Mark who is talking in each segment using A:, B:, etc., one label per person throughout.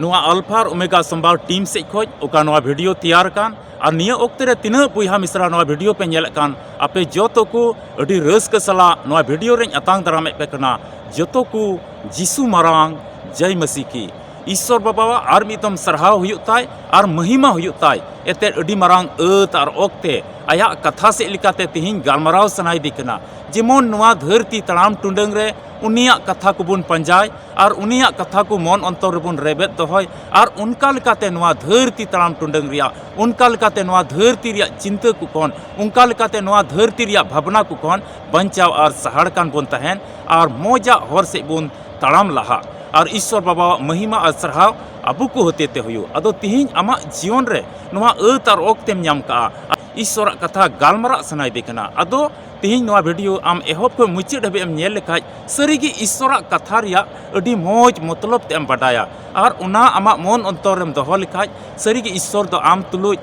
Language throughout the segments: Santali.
A: नुआ अल्फा और ओमेगा संभाव टीम से खोज ओका नुआ वीडियो तैयार कान और निया ओक्ते रे तीना बुहा मिश्रा नुआ वीडियो पे नेल कान आपे जोतो को अडी रस्क सला नुआ वीडियो रे अतांग दरामे पे कना जोतो को जिसु मरांग जय मसीह की ईश्वर बाबा और मितम सरहाव हुयुताय और महिमा हुयुताय एते अडी मरांग अत और ओक्ते आया कथा से लिकाते तिहिं गालमराव सनाई दिकना जेमन नुआ धरती तड़ाम टुंडंग रे उनिया कथा को बुन पंजाय और उनिया कथा को मन अंतर बुन रेबेत दोहय और उनका लेकाते नुआ धरती तड़ाम टुंडंग रिया उनका लेकाते नुआ धरती रिया चिंता को कोन उनका लेकाते नुआ धरती रिया भावना को कोन बंचाव और सहाड़ कान बुन तहन और मोजा हर से बुन तड़ाम लहा और ईश्वर बाबा महिमा और सरहाव अबू को होते ते हुयो अदो तिहिं आमा जीवन रे नुआ अत और ओक्तेम न्याम का ईश्वर कथा गालमरा सनाई दिकना अदो तिहिं नुआ वीडियो आम एहब को मुचाद हबे एम नेल लेखाय सरीगी ईश्वर कथा रिया अडी मौज मतलब ते एम बडाया और उना आमा मन अंतर एम दोहो लेखाय सरीगी ईश्वर दो आम तुलुज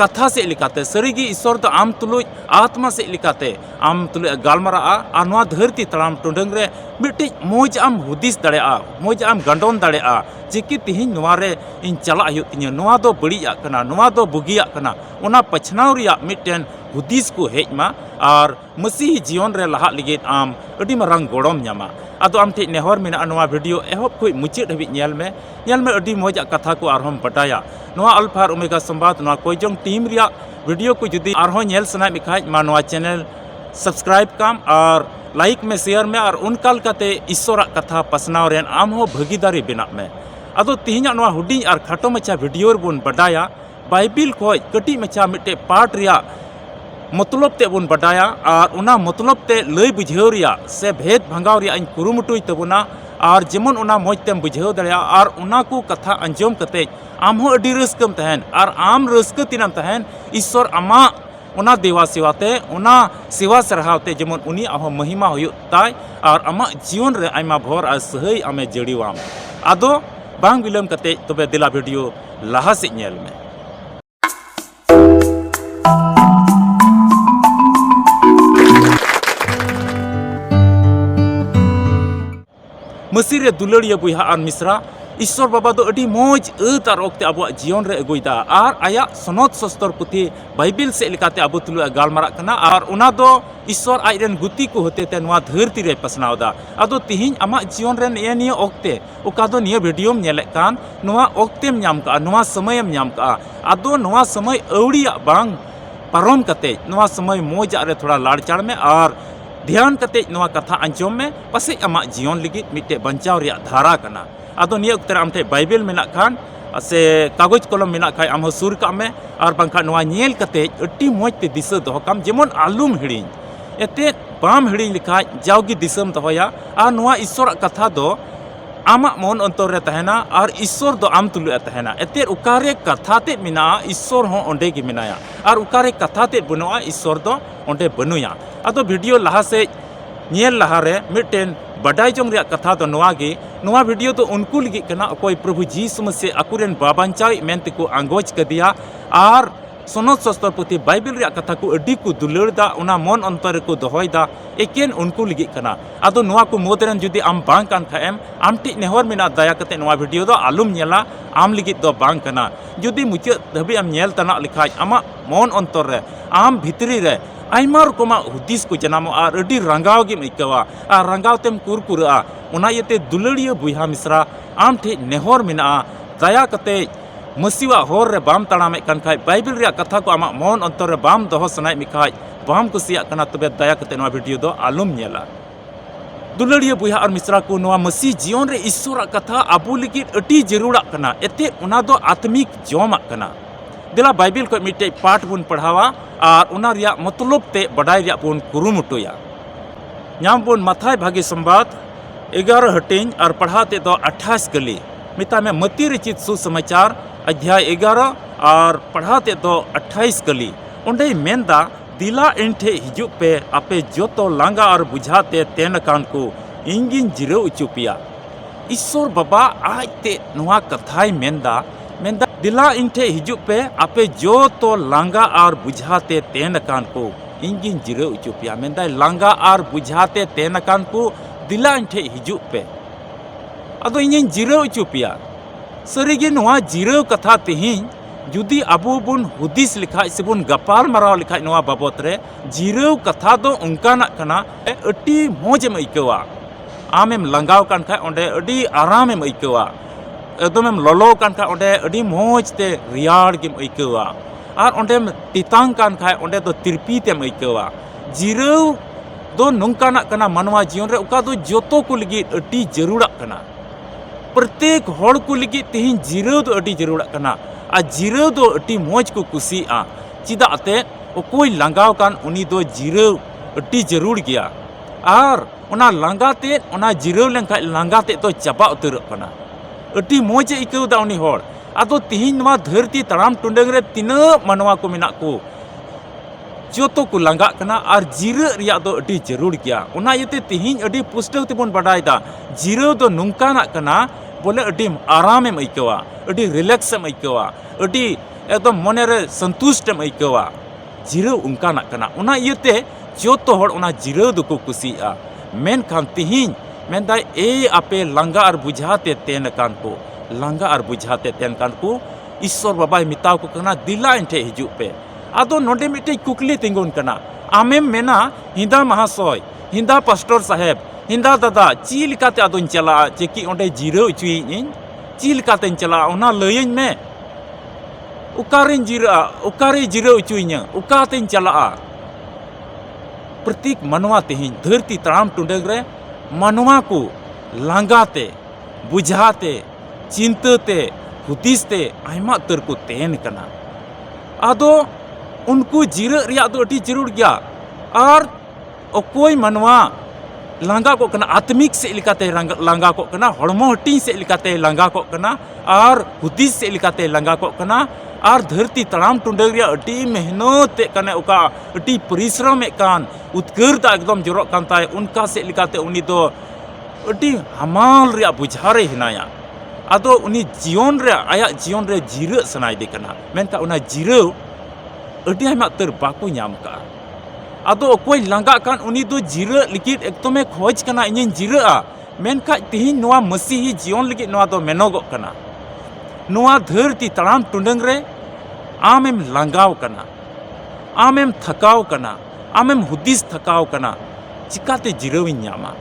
A: कथा से लिकाते सरीगी ईश्वर दो आम तुलुज आत्मा से लिकाते आम तुलुज गालमरा आ नुआ धरती तड़ाम टुंडंग रे मिट्टी मौज आम हुदिस दड़ेआ मौज आम गंडोन दड़ेआ जेकि तिहिं नुआ रे इन चला हुयुग तिᱧᱟ नुआ दो बड़िया कना नुआ दो बुगिया कना उना पछनाव रिया मिट्टेन हुदिस को हेज मा और मसीह जीवन रे लहा लिगित आम अडी मारांग गोड़म न्यामा अदो आम ठे नेहर मेना नुआ वीडियो एहब खुई मुचाद हबी नेल में अडी मौज कथा को आरहम बटाया नुआ अल्फा और ओमेगा संवाद नुआ कोयजोंग टीम रिया वीडियो को जुदी आरहो नेल सनाय मिखाय मा नुआ चैनल सब्सक्राइब काम और लाइक में शेयर में और उनका लकाते ईश्वर कथा पसनाव रेन आम हो भागीदारी बेना में अदो तिहिं नुआ हुडी और खाटो मचा वीडियो बुन बडाया बाइबिल खोज कटी मचा मिट्टे पाठ रिया मतलब ते बुन बडाया और उना मतलब ते लय बुझाव रिया से भेद भंगाव रिया इन कुरुमुटुय तबुना और जेमन उना मौज तेम बुझाव दड़िया और उना को कथा अंजम कते आम हो अडी रस्कम तहन और आम रस्क तिनाम तहन ईश्वर आमा उना देवा सेवाते उना सेवा सरहावते जेमन उनी आहो महिमा हुयुताय और आमा जीवन रे आयमा भोर और सहय आमे जड़ीवाम आदो बांग विलम कते तबे दिला वीडियो लाहा से नेल में मसीह रे दुलड़िया बुहा और मिश्रा ईश्वर बाबा दो अडी मौज अत और ओक्ते अब जीवन रे अगुइदा और आया सनद शस्त्र पुथी बाइबिल से लिकाते अब तुलु गालमारा कना और उना दो ईश्वर आइरेन गुती को होते ते नुआ धरती रे पसनावदा अदो तिहिं आमा जीवन रे निया ओक्ते ओका दो निया वीडियो में नेले कान नुआ ओक्तेम न्याम का नुआ समयम न्याम का अदो नुआ समय अवड़िया बांग पारम कते नुआ समय मौज रे थोड़ा लाड़चाड़ में और ध्यान कते नुआ कथा अंजम में पसे आमा जीवन लिगित मिटे बंचाव रिया धारा कना अदो निया उक्तर आमठे बाइबिल मेना खान से कागज कलम मेना खाय आम सुर का में और बंखा नुआ नेल कते अड्डी मौज ते दिशा दोहो काम जेमन आलुम हिड़िñ एते बाम हिड़िñ लिखाय जावगी दिसम दोहया और नुआ ईश्वर कथा दो आमा मन अंतर रे तहना और ईश्वर दो आम तुलु तहना एते उकारे कथा ते मिना ईश्वर हो ओंडे गी मिनाया और उकारे कथा ते बनुआ ईश्वर दो ओंडे बनुया अदो वीडियो लहा से नेल लहा रे मिटेन बडाई जोंग रिया कथा दो नुआ वीडियो तो उनको लगी कना अकोय प्रभु जीसु मसीह अकुरेन बाबांचाई मेनते को आंगोज कदिया और सनद शस्त्र पुथी बाइबिल रिया कथा को अडी को दुलड़दा उना मन अंतर को दोहयदा एकेन उनको लगी कना अदो नुआ को मोदरेन जुदी आम बांग कान खाएम आम टी नेहर मेना दया कते नुआ वीडियो दो आलुम नेला आम लगी दो बांग कना जुदी मुचाद धबी आम नेल तना लिखाय आमा मन अंतर रे आम भितरी रे आयमा रकमा हुदिस को जनामो और अडी रंगाव गे इकावा और रंगाव तेम कुरकुरा उना येते दुलड़िया बुहा मिश्रा आम ठे नेहर मेना दया कते मसीवा होर रे बाम तड़ामे कन खाय बाइबिल रिया कथा को आमा मन अंतर रे बाम दोहो सनाय मिखाय बाम कुसिया कना तबे दया कते नुआ वीडियो दो आलुम नेला दुलड़िया बुहा और मिश्रा को नुआ मसीह जीवन रे ईश्वर कथा आबू लिगित अटी जरूरा कना एते उना दो आत्मिक जोमा कना दिला बाइबिल को मिटे पाठ बुन पढ़ावा और उना रिया मतलब ते बडाई रिया बुन कुरुमुटुया नाम बुन माथाय भागी संवाद 11 हटिंग और पढ़ाते दो 28 गली मिता में मती रचित सुसमाचार अध्याय 11 और पढ़ाते दो 28 गली उंडे मेंदा दिला इनठे हिजुक पे आपे जोतो लांगा और बुझाते तेन कान को इंगिन जिरो उचुपिया ईश्वर बाबा आजते नुआ कथाय मेंदा दिला इनठे हिजुक पे आपे जोतो लांगा और बुझाते तेन कान को इंगिन जिरो उचुपिया मेंदा लांगा और बुझाते तेन कान को दिला इनठे हिजुक पे अदो इंगिन जिरो उचुपिया सारिगे नोआ जिराव कथा तेहिं जुदी अबो बुन हुदिस लिखाय से बुन गपाल माराव लिखाय नोआ बाबत रे जिराव कथा दो उनकाना कना अति मोजेम इकवा आमेम लंगाव कान खाय ओंडे अडी आरामेम इकवा एकदमेम ललो कान खाय ओंडे अडी मोज ते रियाड़ गेम इकवा और ओंडेम तितांग कान खाय ओंडे दो तिरपीतेम इकवा जिराव दो नोंकाना कना मानवा जीवन रे उका दो जोतो को लगी अडी जरूरत कना प्रत्येक हड़ को लगी तेहिं जिराव दो अडी जरूरत कना आ जिराव दो अडी मोज को कुसिया चिदाते ओकोय लांगाव कान उनी दो जिराव अडी जरूर गया और ओना लांगाते ओना जिराव लेंखा लांगाते तो चाबा उतर कना अडी मोज इकव दा उनी हड़ आदो तेहिं नवा धरती तड़ाम टुंडंग रे तिना मानवा को मेना को जोतो को लांगा कना और जिरा रिया दो अडी जरूर गया ओना यते तेहिं अडी पुष्टव तेबन बडायदा जिराव दो नोंकाना कना बोले अडी आरामेम इकवा अडी रिलैक्सम इकवा अडी एकदम मने रे संतुष्टम इकवा जिराव उनकाना कना ओना यते जोतो हड़ ओना जिराव दो को कुसिया मेन खान तेहिं मेनदा ए आपे लांगा और बुझाते तेन कान को लांगा और बुझाते तेन कान को ईश्वर बाबाय मिताव को कना दिला इनठे हिजु पे आदो नोडे मिटे कुकली तिंगुन कना आमेम मेना हिंदा महाशय हिंदा पास्टर साहेब हिंदा दादा ची लिकाते आदोन चला चेकी ओंडे जिराव चुईइन ची लिकाते चला ओना लयइन में उकारेन जिरा उकारे जिराव चुईइन उकाते चला प्रतीक मनवा तेहिं धरती तड़ाम टुंडंग रे मनवा को लांगाते बुझाते चिंताते हुदिसते आयमा तर को तेन कना आदो उनको जिरा रिया दो अटी जरूर गया और ओकोय मनवा लांगा को कना आत्मिक से लिकाते लांगा को कना हड़मो हटी से लिकाते लांगा को कना और हुदिस से लिकाते लांगा को कना और धरती तड़ाम टुंडंग रिया अटी मेहनत कने ओका अटी परिश्रम कान उत्कर्ता एकदम जरूरत कान ताय उनका से लिकाते उनी दो अटी हमाल रिया बुझारे हिनाया आदो उनी जीवन रे आया जीवन रे जिरा सनाय दे कना मेनका उना जिराव अडी आयमा तर बाको नाम का आदो ओकोय लांगा कान उनी दो जिरा लिकित एकदमे खोज कना इᱧ जिराआ मेनका तेहिं नोआ मसीही जीवन लिकित नोआ दो मेनोगो कना नोआ धरती तड़ाम टुंडंग रे आमेम लांगाव कना आमेम थकाव कना आमेम हुदिस थकाव कना चिकाते जिराविन नामा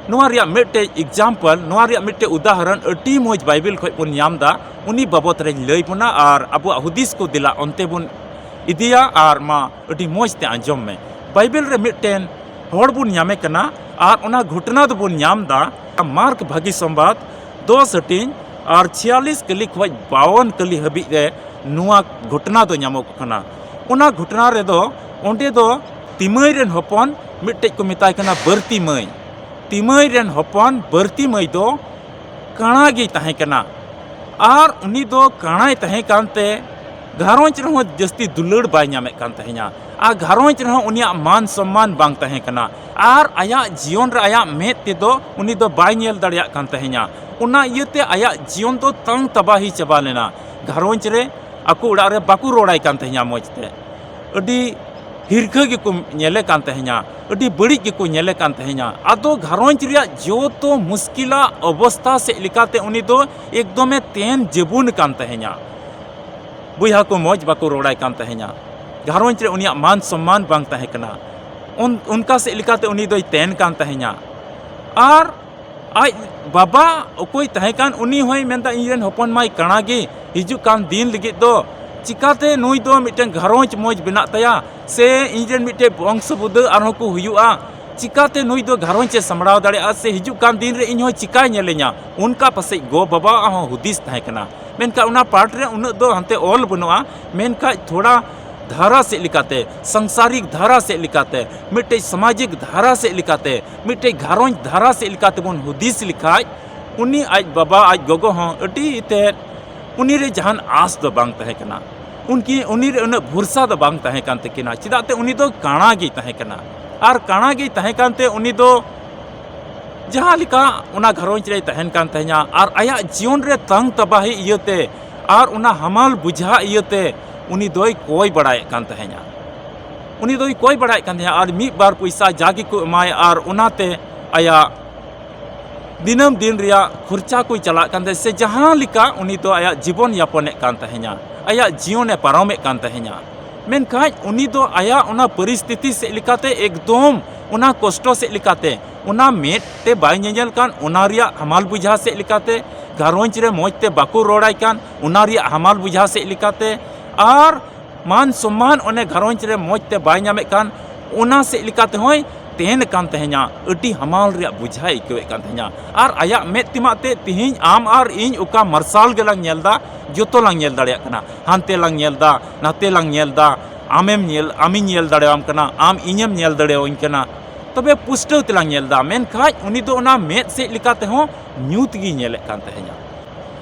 A: नोआ रिया मिटे एग्जाम्पल नोआ रिया मिटे उदाहरण अडी मोज बाइबल खय बन नामदा उनी बाबत रे लय बना और अबो हुदिस को दिला अन्ते बन इदिया और मा अडी मोज ते आंजम में बाइबल रे मिटेन हड़ बन नामे कना और ओना घटना दो बन नामदा मार्क भागी संवाद 10 हटिंग और 46 कली खय 52 कली हबी रे नोआ घटना दो नामक कना ओना घटना रे दो ओंडे दो तिमय रेन हपन मिटे को मिताय कना बरती मय तिमय रेन हपन बरती मय दो काणा गे ताहे कना और उनी दो काणाय ताहे कानते घारोंच रहो जस्ती दुलड़ बाय नामे कान ताहेना आ घारोंच रहो उनिया मान सम्मान बांग ताहे कना और आया जीवन रे आया मेद ते दो उनी दो बाय नेल दड़िया कान ताहेना उना इयते आया जीवन दो तंग तबाही चबा लेना घारोंच रे आको उड़ा रे बाकू रोड़ाय कान ताहेना मोजते अडी हिरखा गेको नेले कान ताहेना अडी बड़ी गेको नेले कान ताहेना आदो घारोंच रिया जोतो मुश्किला अवस्था से लिकाते उनी दो एकदमे तेन जेबुन कान ताहेना बुया को मौज बाको रोड़ाय कान ताहेना घारोंच रे उनिया मान सम्मान बांग ताहे कना उनका से लिकाते उनी दो तेन कान ताहेना और आज बाबा ओकोय ताहे कान उनी होय मेनदा इरेन हपन माय काणा गे हिजु कान दिन लिगित दो चिकाते नुई दो मिटेन घारोंच मौज बिना तया से इरेन मिटे वंश बुद्ध आरो को हुयुआ चिकाते नुई दो घारोंच से समड़ाव दाड़िया से हिजु कान दिन रे इन होय चिकाय नेले냐 उनका पसे गो बाबा हो हुदिस ताहे कना मेनका उना पार्ट रे उन दो हंते ऑल बनुआ मेनका थोड़ा धारा से लिकाते संसारिक धारा से लिकाते मिटे सामाजिक धारा से लिकाते मिटे घारोंच धारा से लिकाते बन हुदिस लिखाय उनी आज बाबा आज गोगो हो अडी ते उनी रे जहान आस दो बांग ताहे कना उनकी उनी रे उन भरोसा दो बांग ताहे कान तकिना चिदाते उनी दो काणा गे ताहे कना और काणा गे ताहे कानते उनी दो जहाँ लिका उना घरोंच रे तहन कान तहना और आया जीवन रे तंग तबाही इयते और उना हमाल बुझा इयते उनी दोई कोई बड़ाय कान तहना उनी दोई कोई बड़ाय कान तहना और मी बार पैसा जागी को एमाय और उनाते आया दिनम दिन रिया खर्चा को चला कांते से जहां लिका उनी तो आया जीवन यापन कान तहे냐 आया जीवन पारमे कान तहे냐 मेनखाय उनी तो आया उना परिस्थिति से लिकाते एकदम उना कष्ट से लिकाते उना मेट ते बाय नेजल कान उना रिया हमाल बुझा से लिकाते घरवंच रे मोजते बाको रोड़ाय कान उना रिया हमाल बुझा से लिकाते और मान सम्मान ओने घरवंच रे मोजते बाय नामे कान उना से लिकाते होय तेन कान तहे냐 अटी हमाल रिया बुझाय इकवे कान तहे냐 और आया मेट तिमाते तिहिं आम और इन उका मरसाल गेलां नेलदा जोतो लां नेल दाड़िया कना हानते लां नेलदा नाते लां नेलदा आमेम नेल आमी नेल दाड़ियाम कना आम इñेम नेल दाड़ियावኝ कना तबे पुष्टव तेलां नेलदा मेनखाय उनी दो ओना मेट से लिकाते हो न्यूत गी नेले कान तहे냐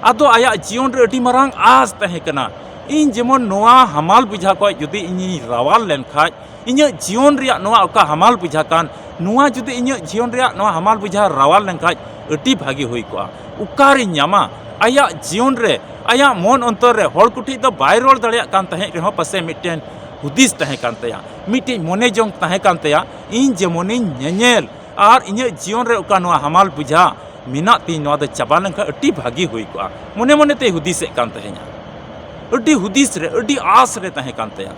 A: आदो आया जीवन रे अटी मारांग आस तहे कना इन जेमन नोआ हमाल बुझा को जुदी इनी रावाल लेनखाय इᱧ जीवन रिया नोआ ओका हमाल बुझा कान नोआ जुदी इᱧ जीवन रिया नोआ हमाल बुझा रावाल लेनखाय अटी भागी हुई को उकारी न्यामा आया जीवन रे आया मन अंतर रे हर कुठी तो बाय रोल दाड़िया कान तहे रेहो पासे मिटेन हुदिस तहे कान तया मिटे मने जोंग तहे कान तया इन जेमोनी नेनेल और इᱧ जीवन रे ओका नोआ हमाल बुझा मिना ती नोआ दो चाबा लेनखा अटी भागी हुई को मने मने ते हुदिस कान तहे냐 अटी हुदिस रे अटी आस रे तहे कान तया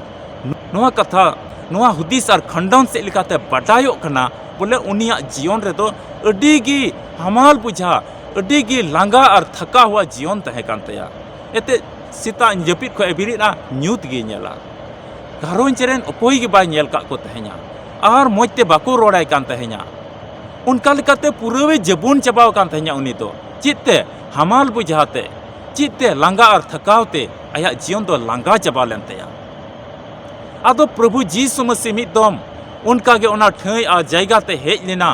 A: नोआ कथा नोआ हुदिस और खंडन से लिकाते बटायो कना बोले उनिया जीवन रे तो अडी गी हमाल बुझा अडी गी लांगा और थका हुआ जीवन तहे कान तया एते सीता जपित को बिरिना न्यूत गी नेला घरवंच रेन अकोय गी बाय नेल का को तहे냐 और मोजते बाको रोड़ाय कान तहे냐 उनका लिकाते पुरवे जबुन चबाव कान तहे냐 उनी तो चित्ते हमाल बुझाते चित्ते लांगा और थकावते आया जीवन तो लांगा चबा लेन तया आदो प्रभु जीसु मसीह मिदम उनका गे ओना ठई आ जायगा ते हेज लेना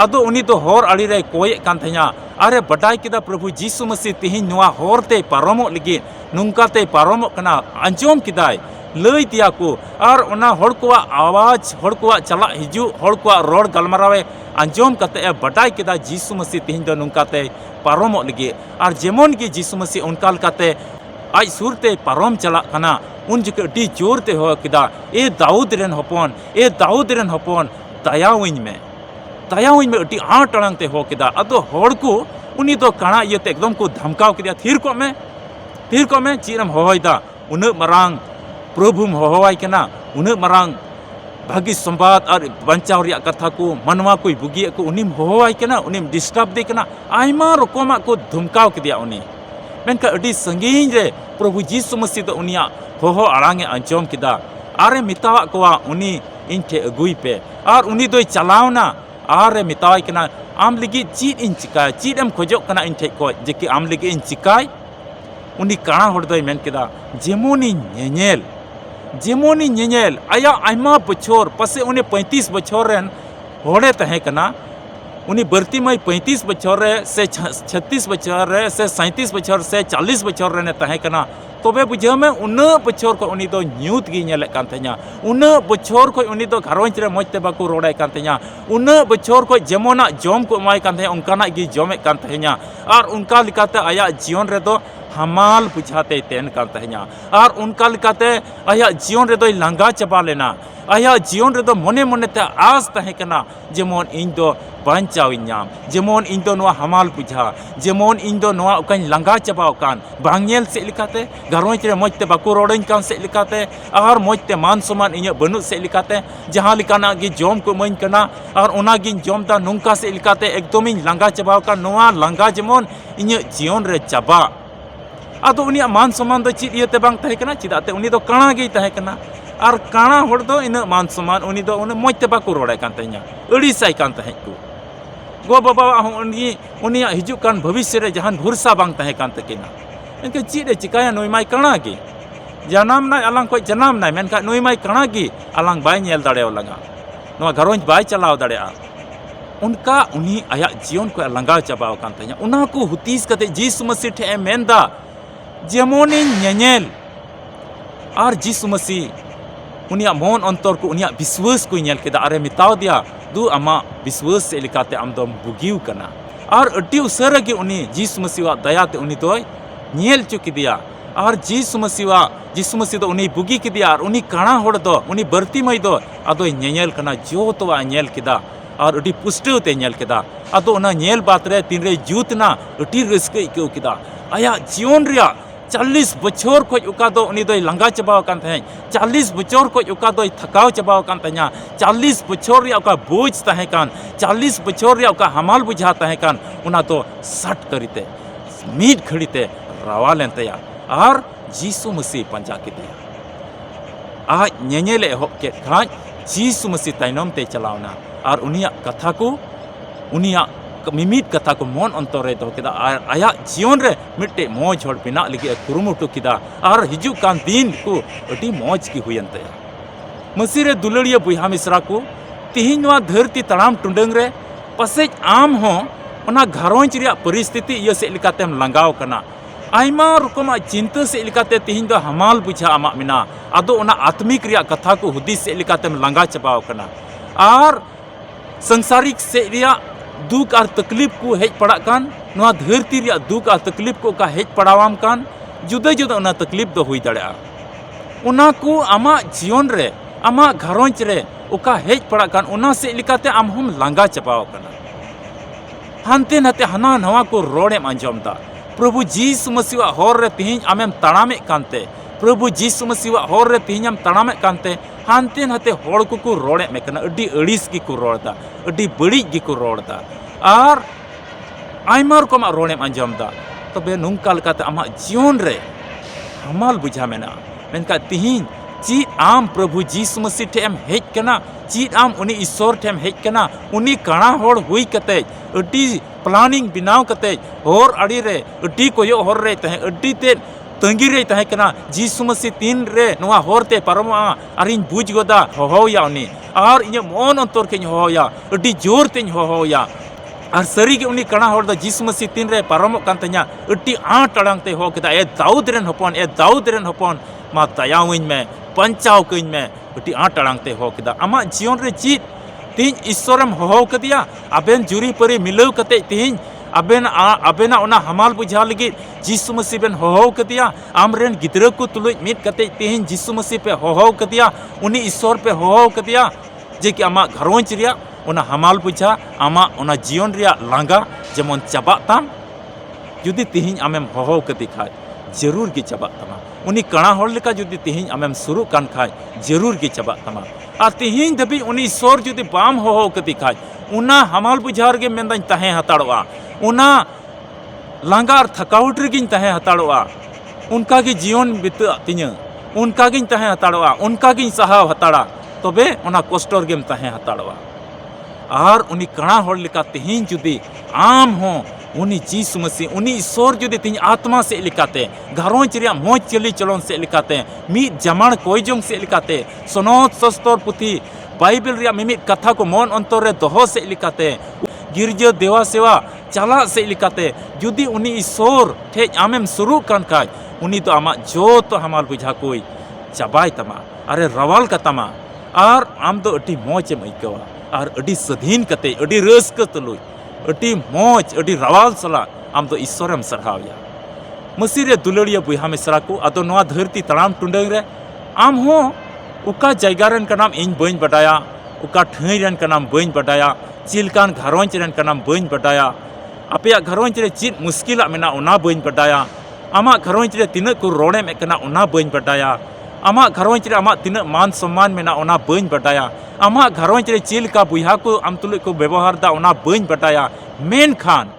A: आदो उनी तो होर आड़ी रे कोये कान तहे냐 अरे बटाई किदा प्रभु जीसु मसीह तिहिं नोआ होर ते पारमो लगी नुंका ते पारमो कना अंजोम किदाय लई दिया को और ओना होड़ कोआ आवाज होड़ कोआ चला हिजु होड़ कोआ रोड गलमरावे अंजोम कते बटाई किदा जीसु मसीह तिहिं दो नुंका ते पारमो लगी और जेमन की जीसु मसीह उनका लकाते आज सुरते पारम चला कना उन जके अडी जोर ते हो किदा ए दाऊद रेन हपन दयावኝ में अडी आठ टांग ते हो किदा अदो होड़ को उनी दो काना ये ते एकदम को धमकाव किदा थीर को में चीरम होयदा उन मरांग प्रभुम होवाय कना उन मरांग भागी संवाद और बंचाव रिया कथा को मनवा कोई बुगी को उनिम होवाय कना उनिम डिस्टर्ब दे कना आयमा रकमा को धमकाव किदा उनी मेनका अडी संगीन रे प्रभु जीसु मसीह तो उनिया होहो आड़ांगे अंजोम किदा आरे मितावा कोआ उनी इन ठे अगुई पे और उनी दोय चलावना आरे मितावाय कना आम लगी चीट इन चिकाय चीट एम खोजो कना इन ठे को जेकी आम लगी इन चिकाय उनी काना होड़ दोय मेन किदा जेमोनी नेनेल आया आयमा बछोर पसे उनी 35 बछोर रेन होड़े तहे कना उनी बर्ती मई 35 बछोर रे से 36 बछोर रे से 37 बछोर से 40 बछोर रे तहे कना तबे बुझे में उन बछोर को उनी दो न्यूत गी नेले कान तहे냐 उन बछोर को उनी दो घरवंच रे मोजते बाको रोड़ाय कान तहे냐 उन बछोर को जेमोना जम को एमाय कान तहे उनकाना गी जमे कान तहे냐 और उनका लिकाते आया जीवन रे दो हमाल बुझाते तेन कान तहे냐 और उनका लिकाते आया जीवन रे दो लांगा चबा लेना आया जीवन रे दो मने मने ते आस तहे कना जेमोन इन दो बांचाव इᱧाम जेमोन इन दो नोआ हमाल बुझा जेमोन इन दो नोआ ओकाኝ लांगा चबाव कान बांगेल से लिकाते घरवंच रे मोजते बाको रोड़ाñ कान से लिकाते और मोजते मान सम्मान इᱧ बनु से लिकाते जहां लिकाना गी जम को मइन कना और ओना गी जम दा नुंका से लिकाते एकदम इन लांगा चबाव कान नोआ लांगा जेमोन इᱧ जीवन रे चबा आदो उनिया मान सम्मान दो चित इयते बांग तहे कना चिदाते उनी दो काना गे तहे कना और काना होड़ दो इन मान सम्मान उनी दो उन मोजते बाको रोड़ाय कान तहे냐 अड़ीसाय कान तहे को गो बाबा उनी हिजु कान भविष्य रे जहान भरोसा बांग तहे कान तकिना इनके चिदे चिकाया नुई माय काना गे जनाम नाय अलांग को जनाम नाय मेनका नुई माय काना गे अलांग बाय नेल दाड़ेव लंगा नोआ घरवंच बाय चलाव दाड़ेया उनका उनी आया जीवन को लंगा चबाव कान तहे냐 उना को हुतीस कते जीसु मसीह ठे मेंदा जेमोनी नेनेल और जीसु मसीह उनिया मन अंतर को उनिया विश्वास को नेल केदा अरे मिताव दिया दु आमा विश्वास से लिकाते आम दम बुगिव कना और अड्डी उसरा के उनी जीसु मसीह दयाते उनी दोय नेल चुकी दिया और जीसु मसीह दो उनी बुगी की दिया और उनी काना होड़ दो उनी बर्ती मई दो अदोय नेल कना जो तो नेल किदा और अडी पुष्टव ते नेल केदा आदो ओना नेल बात रे तीन रे जुतना अडी रस्के इको केदा आया जीवन रिया 40 बछर खोज उका दो उनी दोय लंगा चबाव कान तहे 40 बछर खोज उका दोय थकाव चबाव कान तन्या 40 बछर रिया उका बोझ तहे कान 40 बछर रिया उका हमाल बुझा तहे कान उना तो सट करिते मीट खड़ीते रावा लेनतया और जीसु मसीह पंजा केदया आज नेनेले एहब के खाज जीसु मसीह तायनम ते चलावना और उनिया कथा को उनिया मिमित कथा को मन अंतर रे दो केदा और आया जीवन रे मिट्टे मौज हड़ बिना लगे कुरुमुटु केदा और हिजु कान दिन को अटी मौज की हुयनते मसीह रे दुलड़िया बुहा मिश्रा को तिहिन वा धरती तड़ाम टुंडंग रे पसेज आम हो ओना घरोंज रिया परिस्थिति ये से लिकातेम लंगाव कना आयमा रकम चिंता से लिकाते तिहिन दो हमाल बुझा आमा मिना आदो ओना आत्मिक रिया कथा को हुदिस से लिकातेम लंगा चबाव कना और संसारिक से रिया दुख और तकलीफ को हेज पड़ा कान नवा धरती रिया दुख और तकलीफ को का हेज पड़ावाम कान जुदा जुदा ओना तकलीफ दो हुई दड़या ओना को आमा जीवन रे आमा घरोंज रे ओका हेज पड़ा कान ओना से लिकाते आम हम लंगा चबाव कना हानते नाते हना नवा को रोड़ेम अंजमदा प्रभु जीसु मसीह हर रे तिहिन आमेम तड़ामे कानते प्रभु जीसु मसीह हर रे तिहिन आम तड़ामे कानते हानते नाते हर को रोड़े में कना अड्डी अड़िस की को रोड़दा अड्डी बड़ी की को रोड़दा और आयमा रकम रोड़ेम अंजमदा तबे नुंका लकाते आमा जीवन रे हमाल बुझा मेना मेनका तिहिन चीज आम प्रभु जीसु मसीह ठेम हेज कना चीज आम उनी ईश्वर ठेम हेज कना उनी कणा होड़ हुई कते अड्डी प्लानिंग बिनाव कते हर आड़ी रे अड्डी कोयो हर रे तहे अड्डी ते तंगी रे तहे कना जीसु मसीह तीन रे नवा हरते पारमोआ आरिन बुझ गोदा होहोया उनी और इने मन अंतर के होहोया अड्डी जोर तेन होहोया और सरी के उनी कणा हर द जीसु मसीह तीन रे पारमो कान तन्या अड्डी आठ टाड़ांग ते हो केदा ए दाऊद रेन हपन मा दयाविन में पंचाव कइन में अड्डी आठ टाड़ांग ते हो केदा आमा जीवन रे चीज तीन ईश्वरम होहो कदिया अबेन जुरी परी मिलव कते तीन अबेना ओना हमाल बुझा लगी जीसु मसीह बेन होहो कदिया आमरेन गिदरा को तुलुज मित कते तीन जीसु मसीह पे होहो कदिया उनी ईश्वर पे होहो कदिया जे कि आमा घरोंज रिया ओना हमाल बुझा आमा ओना जीवन रिया लांगा जेमन चाबा ताम जुदी तिहिन आमेम होहो कति खाय जरूर गी चाबा तमा उनी कणा हर लेका जुदी तिहिन आमेम शुरू कान खाय जरूर गी चाबा तमा और तिहिन दबी उनी ईश्वर जुदी बाम होहो कति खाय उना हमाल बुझार गे मेंदाñ तहे हताड़वा उना लांगा और थकावट रेगिñ तहे हताड़वा उनका गे जीवन बिता तिña उनका गिñ तहे हताड़वा उनका गिñ सहाव हताड़ा तबे उना कष्टर गेम तहे हताड़वा और उनी कणा हर लेका तिहिन जुदी आम हो उनी जीसु मसीह उनी ईश्वर जुदी तिñ आत्मा से लिकाते घरोंज रिया मौज चली चलन से लिकाते मी जमाण कोयजोंग से लिकाते सनोत सस्तर पुथी बाइबल रिया मिमित कथा को मन अंतर रे दोहो से लिकाते गिरजा देवा सेवा चला से लिकाते जुदी उनी ईश्वर ठे आमेम शुरू कान खाय उनी तो आमा जो तो हमाल बुझा कोई चाबाय तमा अरे रवाल कतमा और आम तो अटी मौज एम आइकवा और अडी सधीन कते अडी रस्क तुलुय अडी मौज अडी रवाल सला आम तो ईश्वरम सरहावया मसीह रे दुलड़िया बुहा मिश्रा को अदो नवा धरती तड़ाम टुंडंग रे आम हो उका जायगा रेन कनाम इन बइन बटाया उका ठई रेन कनाम बइन बटाया चिलकान घरोंज रेन कनाम बइन बटाया अपया घरोंज रे चीज मुश्किल मेना उना बइन बटाया आमा घरोंज रे तिना को रोड़े में कना उना बइन बटाया आमा घरोंज रे आमा तिना मान सम्मान मेना उना बइन बटाया आमा घरोंज रे चिलका बुहा को आम तुलुय को व्यवहार दा उना बइन बटाया मेन खान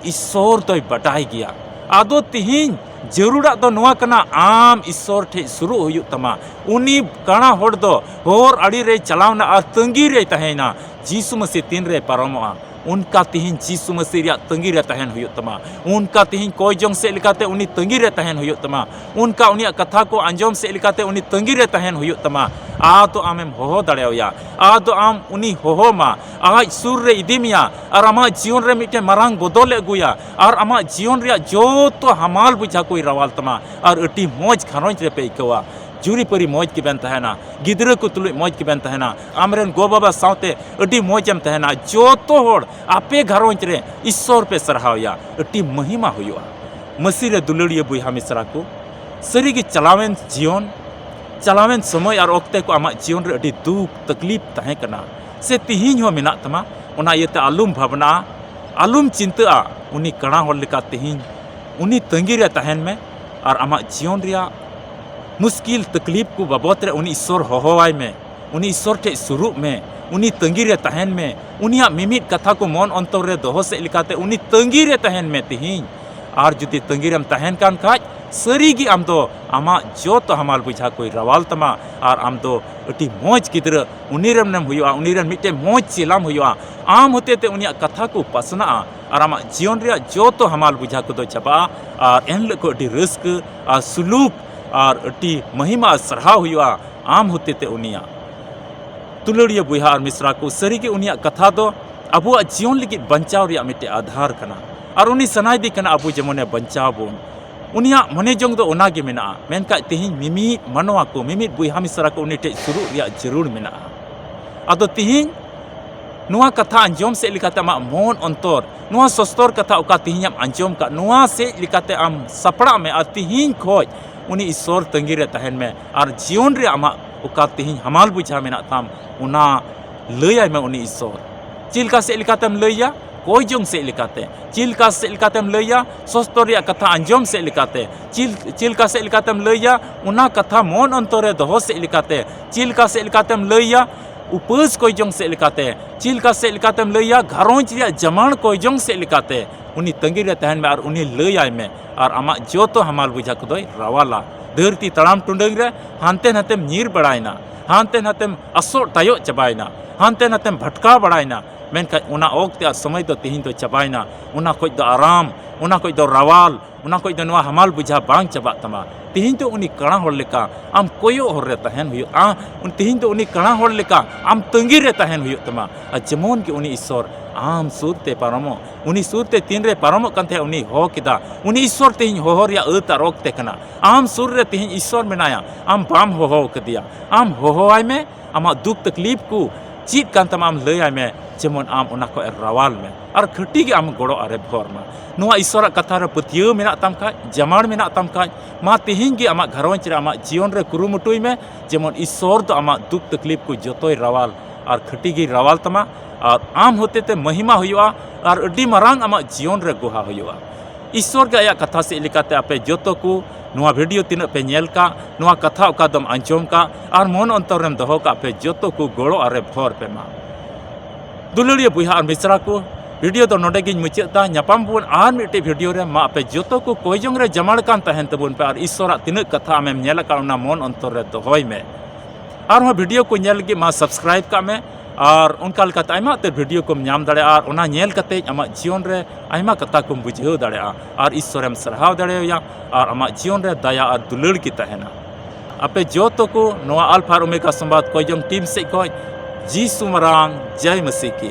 A: ईश्वर तो बटाई गया आदो तिहिन जरूरा दो नवा कना आम ईश्वर ठे शुरू हुयु तमा उनी कणा होड़ दो होर अड़ी रे चलावना और तंगी रे तहेना जीसु मसीह तीन रे पारमोआ उनका तिहिन जीसु मसीह रिया तंगी रे तहन हुयु तमा उनका तिहिन कोई जोंग से लिकाते उनी तंगी रे तहन हुयु तमा उनका उनिया कथा को अंजम से लिकाते उनी तंगी रे तहन हुयु तमा आ तो आमेम होहो दाड़ेया आ तो आम उनी होहो मा आज सुर रे इदिमिया और आमा जीवन रे मिटे मारांग बदल अगुया और आमा जीवन रिया जो तो हमाल बुझा कोई रवाल तमा और अटी मौज घरोंज रे पे इकवा जुरी परी मौज की बेन तहना गिदरा को तुलुय मौज की बेन तहना आमरेन गो बाबा सावते अटी मौजम तहना जो तो होड़ आपे घरोंज रे ईश्वर पे सरहावया अटी महिमा हुआ मसीह रे दुलड़िया बुहा मिश्रा को सरी की चलावेन जीवन चलावेन समय और ओक्ते को आमा जीवन रे अटी दुख तकलीफ तहे कना से तिहिं हो मेना तमा ओना इयते आलुम भावना आलुम चिंता उनी कणा हर लेका तिहिं उनी तंगी रे तहन में और आमा जीवन रिया मुश्किल तकलीफ को बाबत रे उनी ईश्वर होहवाय में उनी ईश्वर ठे सुरुप में उनी तंगी रे तहन में उनिया मिमित कथा को मन अंतर रे दोहो से लिकाते उनी तंगी रे तहन में तिहिं और जुदी तंगी रेम तहन कान खाज सरीगी आम दो आमा जो तो हमाल बुझा कोई रवाल तमा और आम दो अटी मौज गिद्र उनीरम नेम हुआ उनीरन मिटे मौज चिलाम हुआ आम होते ते उनिया कथा को पसना और आमा जीवन रे जो तो हमाल बुझा को दो चबा और एन को अटी रिस्क और सुलूक और अटी महिमा सरहाव हुआ आम होते ते उनिया तुलड़िया बुहा और मिश्रा को सरीगे उनिया कथा दो अबुआ जीवन लगी बंचाव रिया मिटे आधार कना और उनी सनाई दी कना अबु जेमोने बंचाव बोन उनिया मने जोंग दो ओनागे मेना मेनका तिहिं मिमित मनवा को मिमित बुहा मिश्रा को उनी टे सुरु रिया जरूर मेना अदो तिहिं नुआ कथा अंजोम से लिकाते आमा मन अंतर नुआ सस्तर कथा ओका तिहिं अंजोम का नुआ से लिकाते आम सपड़ा में और तिहिं खोज उनी ईश्वर तंगी रे तहन में और जीवन रे आमा ओका तिहिं हमाल बुझा मेना ताम उना लैय में उनी ईश्वर चिलका से लिकातेम लैया कोई जोंग से लिकाते चिलका से लिकातेम लैया सस्तर रिया कथा अंजोम से लिकाते चिलका से लिकातेम लैया उना कथा मन अंतर रे दोहो से लिकाते चिलका से लिकातेम लैया उपस कोई जोंग से लिकाते चिलका से लिकातेम लैया घरोंज रिया जमाण कोई जोंग से लिकाते उनी तंगी रे तहन में और उनी लैय में और आमा जो तो हमाल बुझा को दोय रवाला धरती तड़ाम टुंडंग रे हानते नातेम नीर बड़ायना हानते नातेम असो तायो चबायना हानते नातेम भटका बड़ायना मेनका उना ओक्ते समय दो तिहिं दो चबायना उना खोज दो आराम उना खोज दो रवाल उना खोज दो नुआ हमाल बुझा बांग चबा तमा तिहिं दो उनी कणा हर लेका आम कोयो हर रे तहन हुयो उन तिहिं दो उनी कणा हर लेका आम तंगी रे तहन हुयो तमा जेमोन के उनी ईश्वर आम सुरते पारमो उनी सुरते तीन रे पारमो कंथे उनी हो किदा उनी ईश्वर तिहिं होहो रिया अता रोकते कना आम सुर रे तिहिं ईश्वर मेनाया आम बाम होहो कदिया आम होहोआय में आमा दुख तकलीफ को चीत कान तमा आम लैय में जेमन आम उना को रवाल में और खटी के आम गड़ो आरे भोर में नुआ ईश्वर कथा रे पतियो मेना तम खाय जमाण मेना तम खाय मा तिहिं गे आमा घरोंज रे आमा जीवन रे कुरुमुटुय में जेमन ईश्वर तो आमा दुख तकलीफ को जोतोय रवाल और खटी गे रवाल तमा और आम होते ते महिमा हुआ और अड्डी मारांग आमा जीवन रे गुहा हुआ ईश्वर के आया कथा से लिकाते आपे जोतो को नुआ वीडियो तीन पे नेल का नुआ कथा ओका दम अंजोम का और मन अंतर रेम दोहो का पे जोतो को गोड़ो आरे भोर पे मा दुलड़िया बुहा और मिश्रा को वीडियो तो नोडे गिन मुचादा नापाम बुन आर मिटे वीडियो रे मा पे जोतो को कोई जोंग रे जमाड़ कान तहन तबुन पे और ईश्वर तीन कथा आमेम नेल का उना मन अंतर रे दोहोय में और वहाँ वीडियो को नेल गे मा सब्सक्राइब का में और उनका लकाते आयमा ते वीडियो को नाम दाड़े और उना नेल कते आमा जीवन रे आयमा कथा को बुझाव दाड़े और ईश्वरम सरहाव दाड़ेया और आमा जीवन रे दया और दुलड़ की तहना आपे जो तो को नोआ अल्फा ओमेगा संवाद कोई जोंग टीम से कोई जीसु मरांग जय मसीह की।